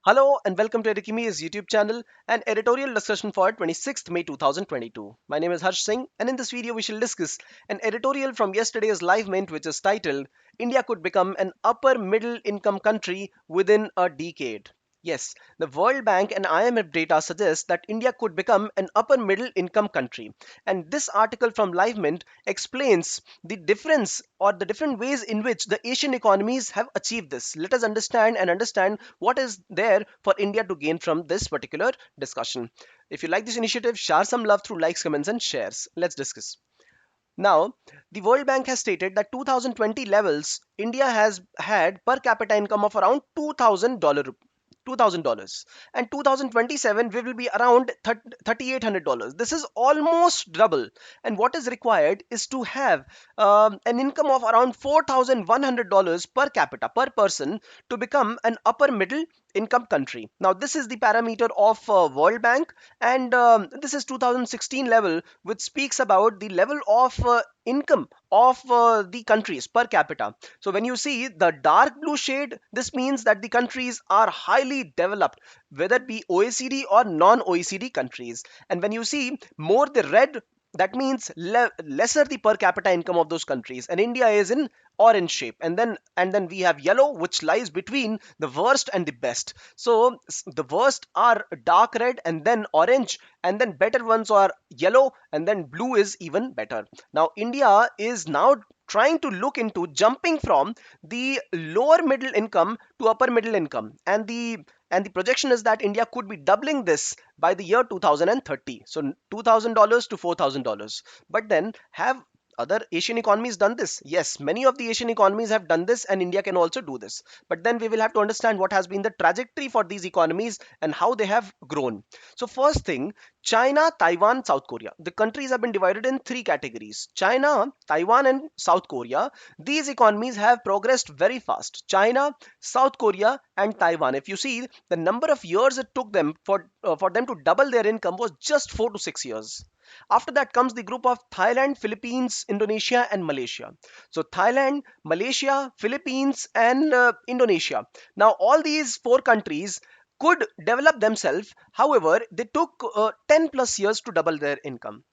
Hello and welcome to Edukemy's YouTube channel and editorial discussion for 26th May 2022. My name is Harsh Singh and in this video we shall discuss an editorial from yesterday's LiveMint which is titled India could become an upper middle income country within a decade. Yes, the World Bank and IMF data suggests that India could become an upper middle income country. And this article from LiveMint explains the difference or the different ways in which the Asian economies have achieved this. Let us understand what is there for India to gain from this particular discussion. If you like this initiative, share some love through likes, comments, and shares. Let's discuss. Now, the World Bank has stated that 2020 levels, India has had per capita income of around $2,000 and 2027 we will be around $3,800. This is almost double, and what is required is to have an income of around $4,100 per capita per person to become an upper middle income country. Now this is the parameter of World Bank, and this is 2016 level, which speaks about the level of income of the countries per capita. So when you see the dark blue shade, this means that the countries are highly developed, whether it be OECD or non-OECD countries. And when you see more the red, that means lesser the per capita income of those countries, and India is in orange shape. And then we have yellow, which lies between the worst and the best. So the worst are dark red and then orange, and then better ones are yellow, and then blue is even better. Now India is now trying to look into jumping from the lower middle income to upper middle income, and the projection is that India could be doubling this by the year 2030. So $2,000 to $4,000. But then have other Asian economies done this? Yes, many of the Asian economies have done this, and India can also do this. But then we will have to understand what has been the trajectory for these economies and how they have grown. So first thing, China, Taiwan, South Korea. The countries have been divided in three categories: China, Taiwan, and South Korea. These economies have progressed very fast. China, South Korea, and Taiwan. If you see, the number of years it took them for them to double their income was just 4 to 6 years. After that comes the group of Thailand, Philippines, Indonesia, and Malaysia. So Thailand, Malaysia, Philippines, and Indonesia. Now all these four countries could develop themselves. However, they took 10 plus years to double their income,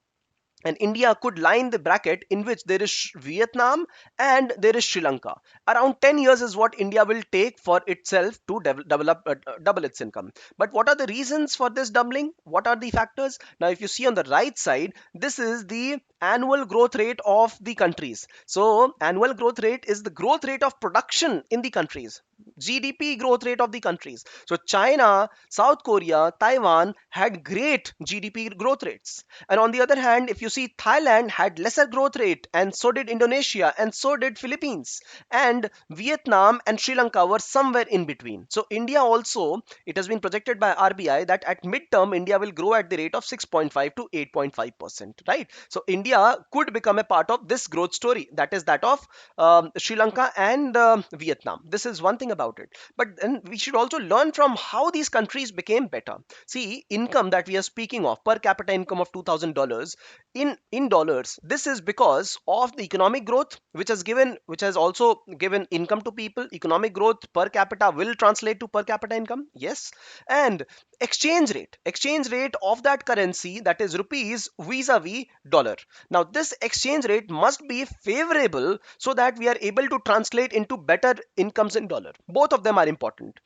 and India could line the bracket in which there is Vietnam and there is Sri Lanka. Around 10 years is what India will take for itself to double its income. But what are the reasons for this doubling? What are the factors? Now, if you see on the right side, this is the annual growth rate of the countries. So, annual growth rate is the growth rate of production in the countries. GDP growth rate of the countries. So China, South Korea, Taiwan had great GDP growth rates. And on the other hand, if you see, Thailand had lesser growth rate, and so did Indonesia, and so did Philippines. And Vietnam and Sri Lanka were somewhere in between. So India also, it has been projected by RBI that at midterm, India will grow at the rate of 6.5 to 8.5%, right? So India could become a part of this growth story, that is that of Sri Lanka and Vietnam. This is one thing about it. But then we should also learn from how these countries became better. See, income that we are speaking of, per capita income of $2,000 in dollars. This is because of the economic growth, which has also given income to people. Economic growth per capita will translate to per capita income. Yes, and exchange rate of that currency, that is rupees vis-a-vis dollar. Now this exchange rate must be favorable so that we are able to translate into better incomes in dollar. Both of them are important.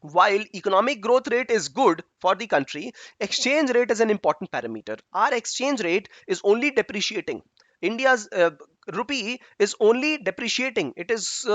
While economic growth rate is good for the country, exchange rate is an important parameter. Our exchange rate is only depreciating. India's rupee is only depreciating. It is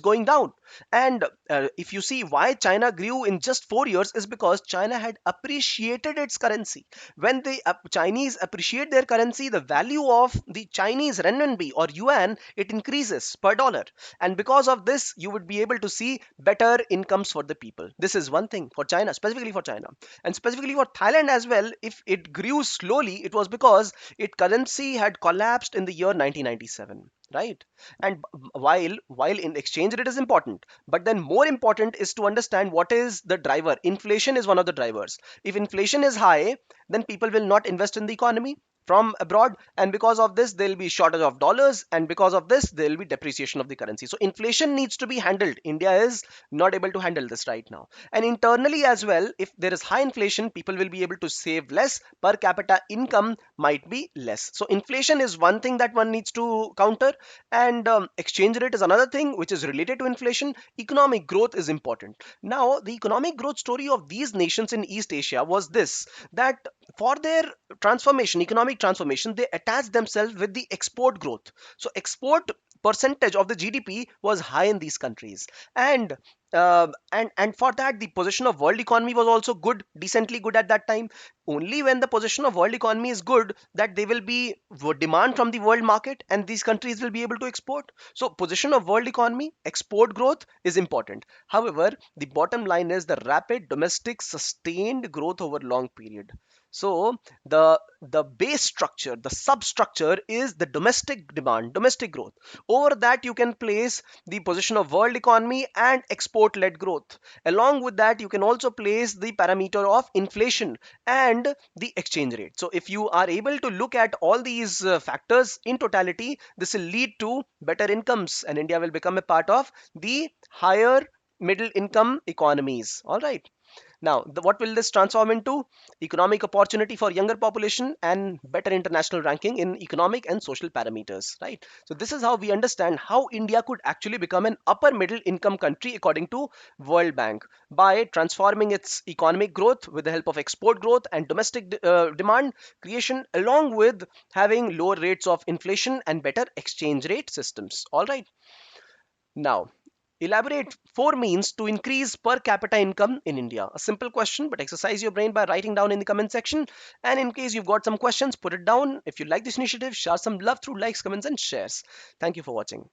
going down. And if you see why China grew in just 4 years, is because China had appreciated its currency. When the Chinese appreciate their currency, the value of the Chinese renminbi or yuan, it increases per dollar. And because of this, you would be able to see better incomes for the people. This is one thing for China, specifically for China. And specifically for Thailand as well, if it grew slowly, it was because its currency had collapsed in the year 1997, right? And while in exchange rate is important, but then more important is to understand what is the driver. Inflation is one of the drivers. If inflation is high, then people will not invest in the economy. from abroad, and because of this there will be shortage of dollars, and because of this there will be depreciation of the currency. So inflation needs to be handled. India is not able to handle this right now. And internally as well, if there is high inflation, people will be able to save less, per capita income might be less. So inflation is one thing that one needs to counter, and exchange rate is another thing which is related to inflation. Economic growth is important. Now the economic growth story of these nations in East Asia was this, that for their transformation, economic transformation, they attached themselves with the export growth. So export percentage of the GDP was high in these countries, and and for that the position of world economy was also good, decently good at that time. Only when the position of world economy is good, that there will be demand from the world market, and these countries will be able to export. So position of world economy, export growth is important. However, the bottom line is the rapid domestic sustained growth over long period. So the base structure, the substructure is the domestic demand, domestic growth. Over that you can place the position of world economy and export led growth. Along with that, you can also place the parameter of inflation and the exchange rate. So if you are able to look at all these factors in totality, this will lead to better incomes, and India will become a part of the higher middle income economies. All right. Now, what will this transform into? Economic opportunity for younger population and better international ranking in economic and social parameters, right? So this is how we understand how India could actually become an upper middle income country according to World Bank, by transforming its economic growth with the help of export growth and domestic demand creation, along with having lower rates of inflation and better exchange rate systems. All right. Now, elaborate four means to increase per capita income in India. A simple question, but exercise your brain by writing down in the comment section. And in case you've got some questions, put it down. If you like this initiative, share some love through likes, comments, and shares. Thank you for watching.